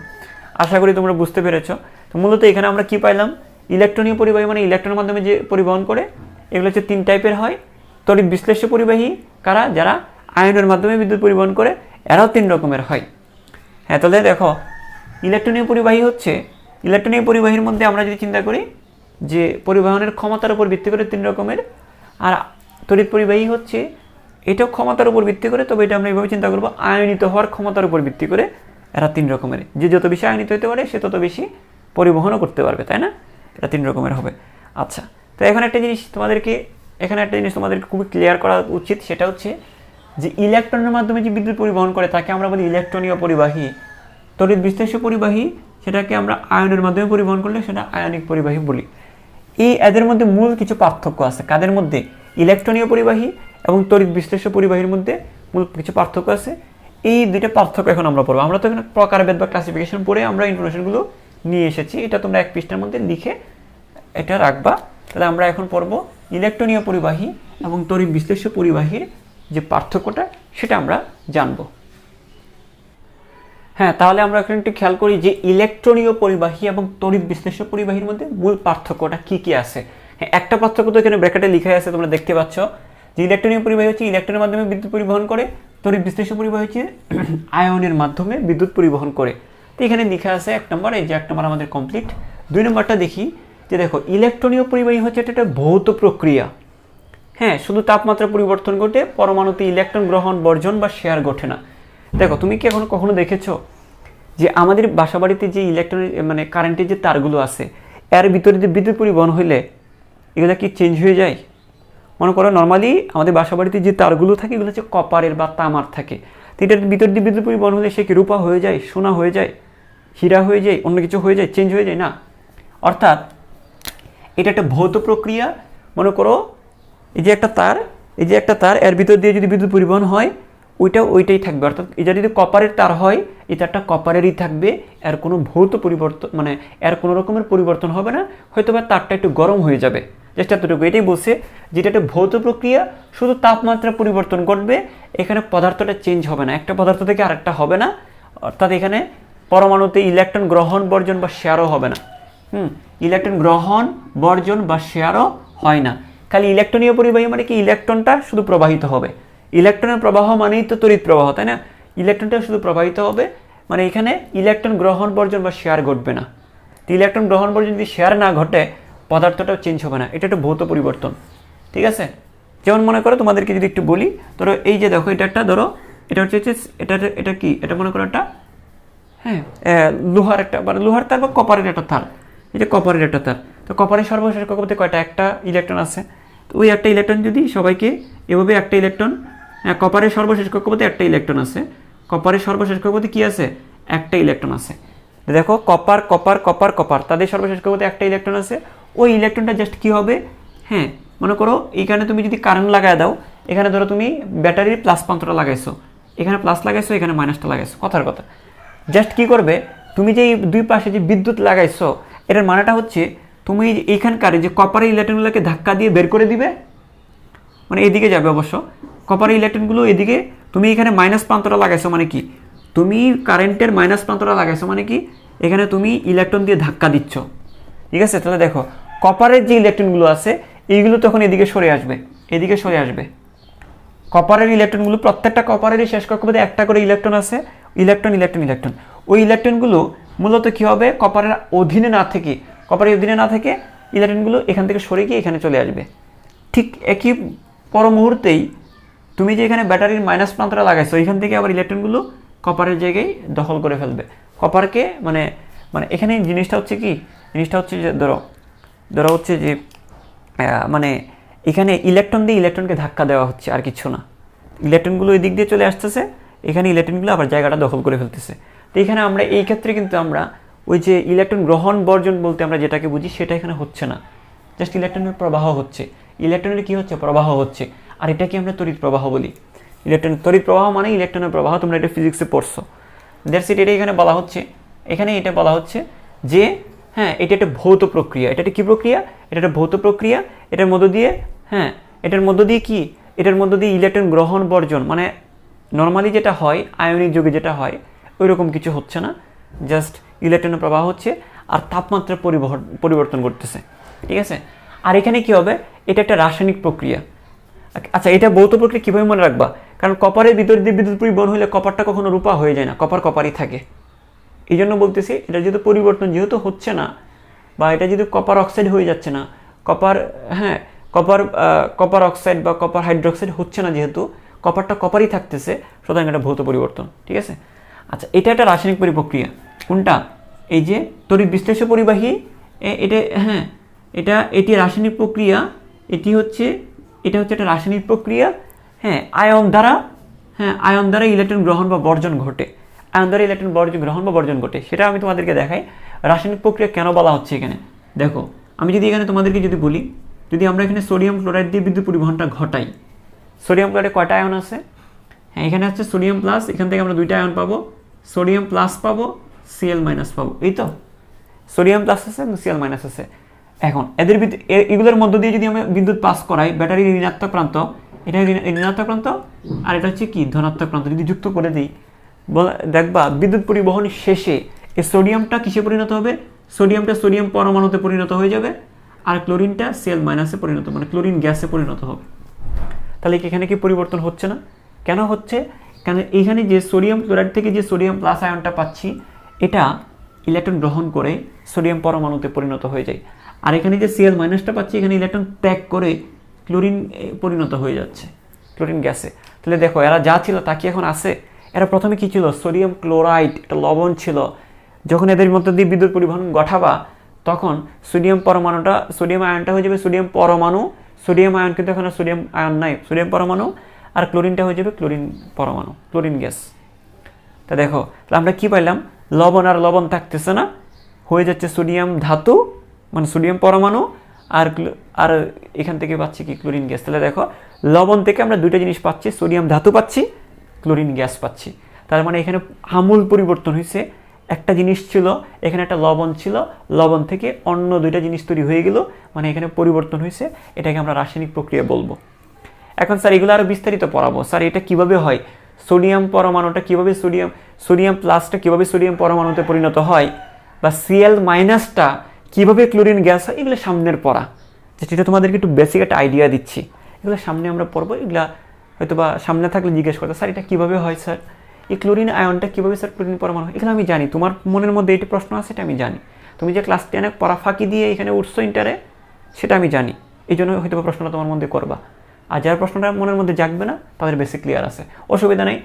আশা করি তোমরা বুঝতে পেরেছো। তো মূলত এখানে আমরা কি পাইলাম? ইলেকট্রনীয় পরিবাহী মানে ইলেকট্রনের মাধ্যমে যে পরিবহন করে, এগুলো হচ্ছে 3 টাইপের হয়। তড়িৎ বিশ্লেষ্য পরিবাহী কারা? যারা আয়নের মাধ্যমে বিদ্যুৎ পরিবহন করে, এরাও 3 রকমের হয়। হ্যাঁ, তাহলে দেখো ইলেকট্রনীয় পরিবাহী হচ্ছে, ইলেকট্রনীয় পরিবাহীর মধ্যে আমরা যদি চিন্তা করি যে পরিবহনের ক্ষমতার উপর ভিত্তি করে 3 রকমের, আর তড়িৎ পরিবাহী হচ্ছে এটাও ক্ষমতার উপর ভিত্তি করে, তবে এটা আমরা এইভাবে চিন্তা করবো আয়নিত হওয়ার ক্ষমতার উপর ভিত্তি করে এরা 3 রকমের। যে যত বেশি আয়নিত হতে পারে সে তত বেশি পরিবহনও করতে পারবে, তাই না? এটা 3 রকমের হবে। আচ্ছা, তো এখন একটা জিনিস তোমাদেরকে, এখানে একটা জিনিস তোমাদেরকে খুবই ক্লিয়ার করা উচিত, সেটা হচ্ছে যে ইলেকট্রনের মাধ্যমে যে বিদ্যুৎ পরিবহন করে তাকে আমরা বলি ইলেকট্রনীয় পরিবাহী। তড়িৎ বিশ্লেষ্য পরিবাহী সেটাকে আমরা আয়নের মাধ্যমে পরিবহন করলে সেটা আয়নিক পরিবাহী বলি। এদের মধ্যে মূল কিছু পার্থক্য আছে। কাদের মধ্যে? ইলেকট্রনীয় পরিবাহী এবং তড়িৎ বিশ্লেষ্য পরিবাহীর মধ্যে মূল কিছু পার্থক্য আছে। এই 2টা পার্থক্য এখন আমরা পড়বো। আমরা তো এখানে প্রকারভেদ বা ক্লাসিফিকেশন পড়ে আমরা ইনফরমেশনগুলো নিয়ে এসেছি, এটা তোমরা 1 পৃষ্ঠার মধ্যে লিখে এটা রাখবা। তাহলে আমরা এখন পড়বো ইলেকট্রনীয় পরিবাহী এবং তড়িৎ বিশ্লেষ্য পরিবাহীর যে পার্থক্যটা সেটা আমরা জানবো। হ্যাঁ, তাহলে আমরা এখন একটু খেয়াল করি যে ইলেকট্রনীয় পরিবাহী এবং তড়িৎ বিশ্লেষ্য পরিবাহীর মধ্যে মূল পার্থক্যটা কি কি আছে। হ্যাঁ, একটা পার্থক্য তো এখানে ব্র্যাকেটে লেখা আছে, তোমরা দেখতে পাচ্ছ যে ইলেকট্রনীয় পরিবাহী হচ্ছে ইলেকট্রনের মাধ্যমে বিদ্যুৎ পরিবহন করে, তড়িৎ বিশ্লেষ্য পরিবাহী হচ্ছে আয়নের মাধ্যমে বিদ্যুৎ পরিবহন করে। তো এখানে লেখা আছে 1 নম্বর, এই যে 1 নম্বর আমাদের কমপ্লিট। 2 নম্বরটা দেখি যে দেখো ইলেকট্রনীয় পরিবাহী হচ্ছে এটা একটা ভৌত প্রক্রিয়া। হ্যাঁ, শুধু তাপমাত্রা পরিবর্তন ঘটে, পরমাণুতে ইলেকট্রন গ্রহণ, বর্জন বা শেয়ার ঘটে না। দেখো তুমি কি এখন কখনো দেখেছো যে আমাদের বাসাবাড়িতে যে ইলেকট্রন মানে কারেন্টের যে তারগুলো আছে এর ভিতরে যে বিদ্যুৎ পরিবহন হইলে এগুলো কি চেঞ্জ হয়ে যায়? মনে করো নর্মালি আমাদের বাসাবাড়িতে যে তারগুলো থাকে এগুলো হচ্ছে কপারের বা তামার থাকে। তো এটার ভিতর দিয়ে বিদ্যুৎ পরিবহন হলে সে কি রূপা হয়ে যায়, সোনা হয়ে যায়, হীরা হয়ে যায়, অন্য কিছু হয়ে যায়, চেঞ্জ হয়ে যায় না। অর্থাৎ এটা একটা ভৌত প্রক্রিয়া। মনে করো এই যে একটা তার, এই যে একটা তার, এর ভিতর দিয়ে যদি বিদ্যুৎ পরিবহন হয় ওইটাই থাকবে। অর্থাৎ এটা যদি কপারের তার হয় এই তারটা কপারেরই থাকবে, এর কোনো ভৌত পরিবর্তন মানে এর কোনো রকমের পরিবর্তন হবে না। হয়তো বা তারটা একটু গরম হয়ে যাবে, জাস্ট এতটুকু। এটাই বলছে যেটা একটা ভৌত প্রক্রিয়া, শুধু তাপমাত্রা পরিবর্তন ঘটবে, এখানে পদার্থটা চেঞ্জ হবে না, একটা পদার্থ থেকে আরেকটা হবে না। অর্থাৎ এখানে পরমাণুতে ইলেকট্রন গ্রহণ, বর্জন বা শেয়ারও হবে না। ইলেকট্রন গ্রহণ, বর্জন বা শেয়ারও হয় না। খালি ইলেকট্রনীয় পরিবাহী মানে কি ইলেকট্রনটা শুধু প্রবাহিত হবে। ইলেকট্রনের প্রবাহ মানেই তো তড়িৎ প্রবাহ, তাই না? ইলেকট্রনটা শুধু প্রবাহিত হবে, মানে এখানে ইলেকট্রন গ্রহণ, বর্জন বা শেয়ার ঘটবে না। তো ইলেকট্রন গ্রহণ, বর্জন যদি শেয়ার না ঘটে পদার্থটাও চেঞ্জ হবে না। এটা একটা ভৌত পরিবর্তন, ঠিক আছে? যেমন মনে করো তোমাদেরকে যদি একটু বলি, ধরো এই যে দেখো এটা একটা, ধরো এটা হচ্ছে এটা কি, এটা মনে করো একটা হ্যাঁ লোহার একটা মানে লোহার তার বা কপারের একটা তার, এটা কপারের একটা তার। তো কপারের সর্বশেষ কক্ষপথে কয়টা? একটা ইলেকট্রন আছে। তো ওই একটা ইলেকট্রন যদি সবাইকে এভাবে একটা ইলেকট্রন, কপারের সর্বশেষ কক্ষপথে একটা ইলেকট্রন আছে, কপারের সর্বশেষ কক্ষপথে কি আছে? একটা ইলেকট্রন আছে। দেখো কপার কপার কপার কপার তাদের সর্বশেষ কক্ষপথে একটা ইলেকট্রন আছে। ওই ইলেকট্রনটা জাস্ট কি হবে, হ্যাঁ মনে করো এইখানে তুমি যদি কারেন্ট লাগায় দাও, এখানে ধরো তুমি ব্যাটারির প্লাস প্রান্তটা লাগাইছো, এখানে প্লাস লাগাইছো, এখানে মাইনাসটা লাগাইছো, কথার কথা। জাস্ট কি করবে, তুমি যে এই দুই পাশে যে বিদ্যুৎ লাগাইছো এটার মানেটা হচ্ছে তুমি এইখানকার যে কপারের ইলেকট্রনগুলোকে ধাক্কা দিয়ে বের করে দিবে, মানে এদিকে যাবে অবশ্য কপারের ইলেকট্রনগুলো এদিকে। তুমি এখানে মাইনাস প্রান্তটা লাগাইছো মানে কি, তুমি কারেন্টের মাইনাস প্রান্তটা লাগাইছো মানে কি এখানে তুমি ইলেকট্রন দিয়ে ধাক্কা দিচ্ছ, ঠিক আছে? তাহলে দেখো কপারের যে ইলেকট্রনগুলো আছে এইগুলো তখন এদিকে সরে আসবে, এদিকে সরে আসবে। কপারের ইলেকট্রনগুলো প্রত্যেকটা কপারেরই শেষ কক্ষপথে একটা করে ইলেকট্রন আছে, ইলেকট্রন ইলেকট্রন ইলেকট্রন। ওই ইলেকট্রনগুলো মূলত কী হবে, কপারের অধীনে না থেকে, কপারের অধীনে না থেকে ইলেকট্রনগুলো এখান থেকে সরে গিয়ে এখানে চলে আসবে। ঠিক একই পর মুহূর্তেই তুমি যে এখানে ব্যাটারির মাইনাস প্রান্তটা লাগাইছো এখান থেকে আবার ইলেকট্রনগুলো কপারের জায়গায় দখল করে ফেলবে কপারকে। মানে মানে এখানে জিনিসটা হচ্ছে কি, জিনিসটা হচ্ছে যে ধরো হচ্ছে যে মানে এখানে ইলেকট্রন দিয়ে ইলেকট্রনকে ধাক্কা দেওয়া হচ্ছে, আর কিছু না। ইলেকট্রনগুলো এই দিক দিয়ে চলে আসতেছে, এখানে ইলেকট্রনগুলো আবার জায়গাটা দখল করে ফেলতেছে। তো এখানে আমরা এই ক্ষেত্রে কিন্তু আমরা ওই যে ইলেকট্রন গ্রহণ বর্জন বলতে আমরা যেটাকে বুঝি সেটা এখানে হচ্ছে না, জাস্ট ইলেকট্রনের প্রবাহ হচ্ছে। ইলেকট্রনের কি হচ্ছে? প্রবাহ হচ্ছে। আর এটাকে আমরা তড়িৎ প্রবাহ বলি। ইলেকট্রন তড়িৎ প্রবাহ মানে ইলেকট্রনের প্রবাহ, তোমরা এটা ফিজিক্সে পড়ছো। That's it. এটা এখানে বলা হচ্ছে, এখানে এটা বলা হচ্ছে যে হ্যাঁ এটা একটা ভৌত প্রক্রিয়া। এটা একটা কী প্রক্রিয়া? এটা একটা ভৌত প্রক্রিয়া। এটার মধ্য দিয়ে এটার মধ্য দিয়ে কি? এটার মধ্য দিয়ে ইলেকট্রন গ্রহণ বর্জন, মানে নর্মালি যেটা হয় আয়নিক যুগে যেটা হয় ওই রকম কিছু হচ্ছে না, জাস্ট ইলেকট্রনের প্রবাহ হচ্ছে আর তাপমাত্রা পরিবর্তন করতেছে, ঠিক আছে? আর এখানে কি হবে? এটা একটা রাসায়নিক প্রক্রিয়া। আচ্ছা, এটা ভৌত প্রক্রিয়া কীভাবে মনে রাখবা? কারণ কপারের ভিতর দিয়ে বিদ্যুৎ পরিবহন হলে কপারটা কখনো রূপা হয়ে যায় না, কপারই থাকে। এই জন্য বলতেছি এটা যেহেতু পরিবর্তন যেহেতু হচ্ছে না, বা এটা যেহেতু কপার অক্সাইড হয়ে যাচ্ছে না, কপার অক্সাইড বা কপার হাইড্রোক্সাইড হচ্ছে না, যেহেতু কপারটা কপারই থাকতেছে, সুতরাং এটা ভৌত পরিবর্তন, ঠিক আছে? আচ্ছা, এটা একটা রাসায়নিক প্রক্রিয়া। কোনটা? এই যে তড়িৎ বিশ্লেষ্য পরিবাহী, এটি রাসায়নিক প্রক্রিয়া। এটা হচ্ছে একটা রাসায়নিক প্রক্রিয়া। আয়ন দ্বারা ইলেকট্রন গ্রহণ বা বর্জন ঘটে। আয়ন দ্বারা ইলেকট্রন গ্রহণ বা বর্জন ঘটে, সেটা আমি তোমাদেরকে দেখাই। রাসায়নিক প্রক্রিয়া কেন বলা হচ্ছে এখানে দেখো। আমি যদি এখানে তোমাদেরকে যদি বলি, যদি আমরা এখানে সোডিয়াম ক্লোরাইড দিয়ে বিদ্যুৎ পরিবহনটা ঘটাই, সোডিয়াম ক্লোরাইডে কয়টা আয়ন আছে? এখানে হচ্ছে সোডিয়াম প্লাস, এখান থেকে আমরা দুইটা আয়ন পাবো, সোডিয়াম প্লাস পাবো, Cl মাইনাস পাবো। এই তো সোডিয়াম প্লাস আছে এবং Cl মাইনাস আছে। এখন এগুলোর মধ্য দিয়ে যদি আমি বিদ্যুৎ পাস করাই, ব্যাটারির ঋণাত্মক প্রান্ত, এটা ঋণাত্মক প্রান্ত আর এটা হচ্ছে কি ধনাত্মক প্রান্ত, যদি যুক্ত করে দিই, দেখবা বিদ্যুৎ পরিবহন শেষে এই সোডিয়ামটা কিসে পরিণত হবে? সোডিয়ামটা সোডিয়াম পরমাণুতে পরিণত হয়ে যাবে, আর ক্লোরিনটা Cl মাইনাসে পরিণত, মানে ক্লোরিন গ্যাসে পরিণত হবে। তাহলে এখানে কি পরিবর্তন হচ্ছে না? কেন হচ্ছে? কারণ এইখানে যে সোডিয়াম ক্লোরাইড থেকে যে সোডিয়াম প্লাস আয়নটা পাচ্ছি, এটা ইলেকট্রন গ্রহণ করে সোডিয়াম পরমাণুতে পরিণত হয়ে যায়। আর এখানে যে Cl মাইনাসটা পাচ্ছি, এখানে ইলেকট্রন ত্যাগ করে ক্লোরিন পরিণত হয়ে যাচ্ছে, ক্লোরিন গ্যাসে। তাহলে দেখো এরা যা ছিল তা কি এখন আছে? এরা প্রথমে কি ছিল? সোডিয়াম ক্লোরাইড, একটা লবণ ছিল। যখন এদের মধ্যে দিয়ে বিদ্যুৎ পরিবহন ঘটাবা, তখন সোডিয়াম আয়নটা হয়ে যাবে সোডিয়াম পরমাণু। সোডিয়াম আয়ন কিন্তু এখন সোডিয়াম আয়ন নাই, সোডিয়াম পরমাণু। আর ক্লোরিনটা হয়ে যাবে ক্লোরিন পরমাণু, ক্লোরিন গ্যাস। তা দেখো, তাহলে আমরা কি পাইলাম? লবণ আর লবণ থাকতেছে না, হয়ে যাচ্ছে সোডিয়াম ধাতু, মানে সোডিয়াম পরমাণু, আর এখান থেকে পাচ্ছি কি ক্লোরিন গ্যাস। তাহলে দেখো, লবণ থেকে আমরা দুইটা জিনিস পাচ্ছি, সোডিয়াম ধাতু পাচ্ছি, ক্লোরিন গ্যাস পাচ্ছি। তার মানে এখানে আমূল পরিবর্তন হয়েছে। একটা জিনিস ছিল, এখানে একটা লবণ ছিল, লবণ থেকে অন্য দুইটা জিনিস তৈরি হয়ে গেল, মানে এখানে পরিবর্তন হয়েছে। এটাকে আমরা রাসায়নিক প্রক্রিয়া বলবো। এখন স্যার এগুলো আরও বিস্তারিত পড়াবো। স্যার এটা কিভাবে হয়? সোডিয়াম পরমাণুটা কিভাবে সোডিয়াম প্লাসটা কিভাবে সোডিয়াম পরমাণুতে পরিণত হয়, বা Cl মাইনাসটা কিভাবে ক্লোরিন গ্যাস হয়, এগুলো সামনের পড়া। যেটা তোমাদেরকে একটু বেসিক একটা আইডিয়া দিচ্ছি, এগুলো সামনে আমরা পড়বো। এগুলা হয়তো বা সামনে থাকলে জিজ্ঞেস করতে, স্যার এটা কীভাবে হয় স্যার, এই ক্লোরিন আয়নটা কীভাবে স্যার ক্লোরিন পরমাণু হয়? এগুলো আমি জানি, তোমার মনের মধ্যে এইটা প্রশ্ন আছে, এটা আমি জানি। তুমি যে ক্লাস 10-এ পড়া ফাঁকি দিয়ে এখানে উঠছো ইন্টারে, সেটা আমি জানি। এই জন্য হয়তো বা প্রশ্নটা তোমার মধ্যে করবা। আর যার প্রশ্নটা মনের মধ্যে জাগবে না, তাদের বেসিক ক্লিয়ার আছে, অসুবিধা নেই।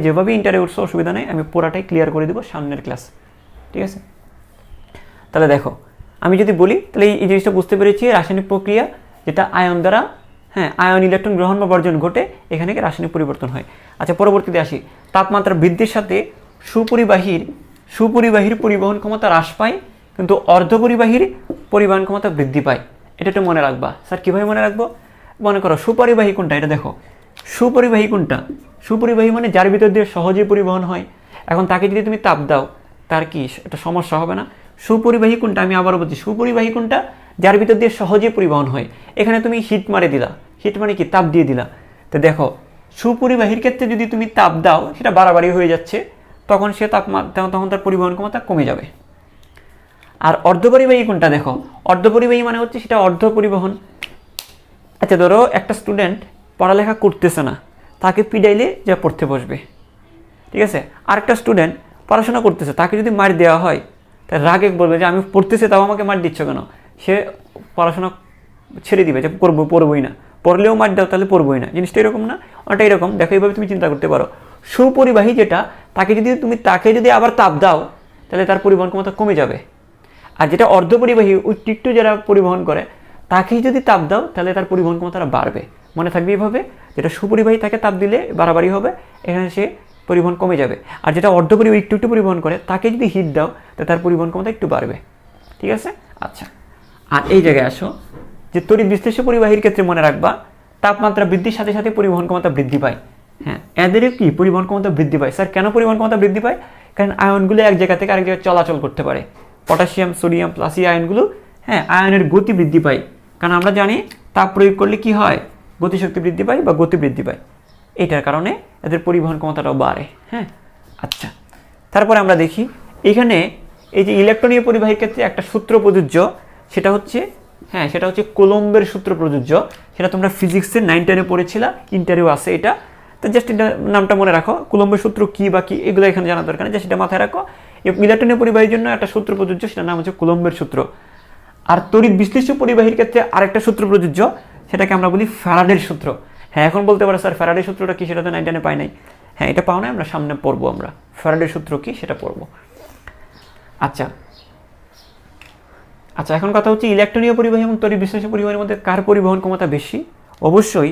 যেভাবে ইন্টারে উঠছো অসুবিধা নেই, আমি পুরাটাই ক্লিয়ার করে দেবো সামনের ক্লাস, ঠিক আছে? তাহলে দেখো, আমি যদি বলি, তাহলে এই জিনিসটা বুঝতে পেরেছি, রাসায়নিক প্রক্রিয়া যেটা আয়ন দ্বারা আয়ন ইলেকট্রন গ্রহণ বা বর্জন ঘটে, এখানে রাসায়নিক পরিবর্তন হয়। আচ্ছা, পরবর্তীতে আসি। তাপমাত্রা বৃদ্ধির সাথে সুপরিবাহীর পরিবহন ক্ষমতা হ্রাস পায়, কিন্তু অর্ধপরিবাহীর পরিবহন ক্ষমতা বৃদ্ধি পায়। এটা একটু মনে রাখবা। স্যার কীভাবে মনে রাখবো? মনে করো সুপরিবাহী কোনটা, এটা দেখো। সুপরিবাহী কোনটা? সুপরিবাহী মানে যার ভিতর দিয়ে সহজেই পরিবহন হয়। এখন তাকে যদি তুমি তাপ দাও, তার কি একটা সমস্যা হবে না? সুপরিবাহী কোনটা? আমি আবারও বলছি, সুপরিবাহী কোনটা? যার ভিতর দিয়ে সহজেই পরিবহন হয়। এখানে তুমি হিট মারে দিলা, হিট মানে কি? তাপ দিয়ে দিলা। তো দেখো, সুপরিবাহীর ক্ষেত্রে যদি তুমি তাপ দাও, সেটা বাড়াবাড়ি হয়ে যাচ্ছে, তখন তখন তার পরিবহন ক্ষমতা কমে যাবে। আর অর্ধপরিবাহী কোনটা? দেখো, অর্ধপরিবাহী মানে হচ্ছে সেটা অর্ধ পরিবহন। আচ্ছা, ধরো একটা স্টুডেন্ট পড়ালেখা করতেছে না, তাকে পিডাইলে যা পড়তে বসবে, ঠিক আছে? আর একটা স্টুডেন্ট পড়াশোনা করতেছে, তাকে যদি মার দেওয়া হয়, তার রাগে বলবে যে আমি পড়তেছি তাও আমাকে মার দিচ্ছ কেন? সে পড়াশোনা ছেড়ে দিবে, যে পড়বই না। পড়লেও মার দাও, তাহলে পড়বই না। জিনিসটা এরকম না? ওটা এরকম। দেখো, এইভাবে তুমি চিন্তা করতে পারো। সুপরিবাহী যেটা, তাকে যদি আবার তাপ দাও, তাহলে তার পরিবহন ক্ষমতা কমে যাবে। আর যেটা অর্ধপরিবাহী, একটু যারা পরিবহন করে, তাকেই যদি তাপ দাও, তাহলে তার পরিবহন ক্ষমতাটা বাড়বে। মনে থাকবে এইভাবে, যেটা সুপরিবাহী তাকে তাপ দিলে বাড়াবাড়ি হবে, এখানে সে পরিবহন কমে যাবে। আর যেটা একটু একটু পরিবহন করে তাকে যদি হিট দাও তো তার পরিবহন ক্ষমতা একটু বাড়বে। ঠিক আছে? আচ্ছা, আর এই জায়গায় আসো যে তড়িৎ বিশ্লেষ্য পরিবাহীর ক্ষেত্রে মনে রাখবা তাপমাত্রা বৃদ্ধির সাথে সাথে পরিবহন ক্ষমতা বৃদ্ধি পায়। হ্যাঁ, এদেরও কি পরিবহন ক্ষমতা বৃদ্ধি পায়। স্যার কেন পরিবহন ক্ষমতা বৃদ্ধি পায়? কারণ আয়নগুলো এক জায়গা থেকে আরেক জায়গায় চলাচল করতে পারে। পটাশিয়াম, সোডিয়াম প্লাস এই আয়নগুলো, হ্যাঁ, আয়নের গতি বৃদ্ধি পায়। কারণ আমরা জানি তাপ প্রয়োগ করলে কি হয়, গতিশক্তি বৃদ্ধি পায় বা গতি বৃদ্ধি পায়। এটার কারণে এদের পরিবহন ক্ষমতাটাও বাড়ে। হ্যাঁ, আচ্ছা, তারপরে আমরা দেখি এখানে এই যে ইলেকট্রনীয় পরিবাহীর ক্ষেত্রে একটা সূত্র প্রযোজ্য, সেটা হচ্ছে কুলম্বের সূত্র প্রযোজ্য। সেটা তোমরা ফিজিক্সের 9 10-এ পড়েছিলা, ইন্টারেও আছে এটা। তো জাস্ট এটা নামটা মনে রাখো, কুলম্বের সূত্র কি বা কি এগুলো এখানে জানা দরকার নেই, জাস্ট এটা মাথায় রাখো। ইলেকট্রনীয় পরিবাহীর জন্য একটা সূত্র প্রযোজ্য, সেটার নাম হচ্ছে কুলম্বের সূত্র। আর তড়িৎ বিশ্লেষ্য পরিবাহীর ক্ষেত্রে আরেকটা সূত্র প্রযোজ্য, সেটাকে আমরা বলি ফ্যারাডের সূত্র। হ্যাঁ, এখন বলতে পারো স্যার ফ্যারাডের সূত্রটা কি, সেটা তো 9 10-এ পাই নাই। হ্যাঁ, এটা পাও না, আমরা সামনে পড়বো, আমরা ফ্যারাডের সূত্র কি সেটা পড়বো। আচ্ছা, এখন কথা হচ্ছে ইলেকট্রনীয় পরিবাহী এবং তড়িৎ বিশ্লেষ্য পরিবাহীর মধ্যে কার পরিবহন ক্ষমতা বেশি? অবশ্যই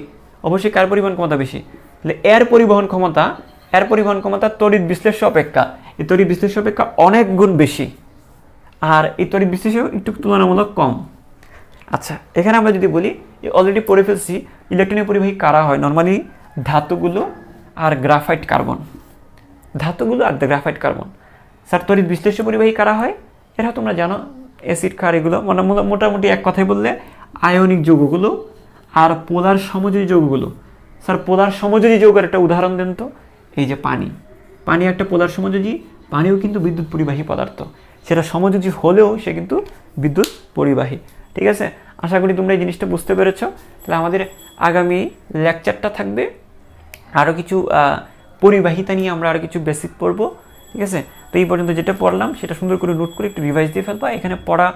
কার পরিবহন ক্ষমতা বেশি? তাহলে এর পরিবহন ক্ষমতা তড়িৎ বিশ্লেষ্য অপেক্ষা, এই তড়িৎ বিশ্লেষ্য অপেক্ষা অনেক গুণ বেশি, আর এই তড়িৎ বিশ্লেষ্য একটু তুলনামূলক কম। আচ্ছা, এখানে আমরা যদি বলি, অলরেডি পড়ে ফেলছি, ইলেকট্রনীয় পরিবাহী কারা হয়? নর্মালি ধাতুগুলো আর গ্রাফাইট কার্বন। স্যার তড়িৎ বিশ্লেষ্য পরিবাহী কারা হয়? এরা তোমরা জানো, অ্যাসিড, ক্ষার, এগুলো মানে মোটামুটি এক কথায় বললে আয়নিক যৌগগুলো আর পোলার সমযোজী যৌগগুলো। স্যার পোলার সমযোজী যৌগের একটা উদাহরণ দেন তো। এই যে পানি একটা পোলার সমযোজী, পানিও কিন্তু বিদ্যুৎ পরিবাহী পদার্থ। সেটা সমযোজী হলেও সে কিন্তু বিদ্যুৎ পরিবাহী। ঠিক আছে, আশা করি তোমরা এই জিনিসটা বুঝতে পেরেছো। তাহলে আমাদের আগামী লেকচারটা থাকবে আরও কিছু পরিবাহিতা নিয়ে, আমরা আরও কিছু বেসিক পড়বো। ঠিক আছে, তো এই পর্যন্ত যেটা পড়লাম সেটা সুন্দর করে নোট করে একটু রিভাইজ দিয়ে ফেলবা। এখানে পড়া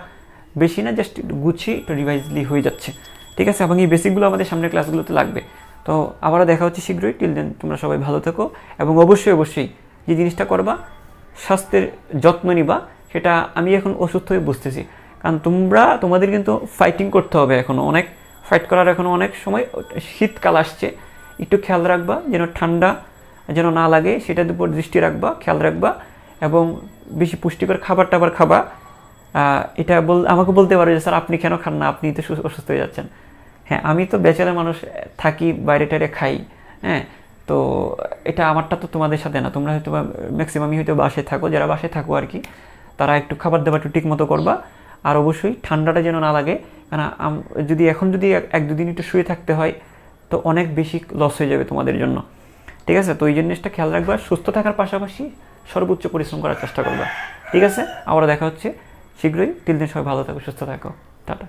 বেশি না, জাস্ট গুছিয়ে একটু রিভাইজলি হয়ে যাচ্ছে। ঠিক আছে, এবং এই বেসিকগুলো আমাদের সামনের ক্লাসগুলোতে লাগবে। তো আবারও দেখা হচ্ছে শীঘ্রই। টিল দেন তোমরা সবাই ভালো থেকো, এবং অবশ্যই যে জিনিসটা করবা, স্বাস্থ্যের যত্ন নিবা। সেটা আমি এখন অসুস্থ হয়ে বুঝতেছি, কারণ তোমাদের কিন্তু ফাইটিং করতে হবে, এখনও অনেক ফাইট করার, এখনও অনেক সময়। শীতকাল আসছে, একটু খেয়াল রাখবা যেন ঠান্ডা যেন না লাগে, সেটার উপর দৃষ্টি রাখবা, খেয়াল রাখবা, এবং বেশি পুষ্টিকর খাবার টাবার খাবা। এটা আমাকে বলতে পারো যে স্যার আপনি কেন খান না, আপনি তো অসুস্থ হয়ে যাচ্ছেন। হ্যাঁ, আমি তো ব্যাচেলার মানুষ, থাকি, বাইরে টাইরে খাই। হ্যাঁ, তো এটা আমারটা তো তোমাদের সাথে না। তোমরা হয়তো ম্যাক্সিমামই হয়তো বাসায় থাকো, যারা বাসায় থাকো আর কি, তারা একটু খাবার দাবার একটু ঠিক মতো করবা। আর অবশ্যই ঠান্ডাটা যেন না লাগে, কারণ যদি 1-2 দিন একটু শুয়ে থাকতে হয় তো অনেক বেশি লস হয়ে যাবে তোমাদের জন্য। ঠিক আছে, তো এই জিনিসটা খেয়াল রাখবা। সুস্থ থাকার পাশাপাশি সর্বোচ্চ পরিশ্রম করার চেষ্টা করবা। ঠিক আছে, আবার দেখা হচ্ছে শীঘ্রই। টিল দেন সবাই ভালো থাকো, সুস্থ থাকো, টাটা।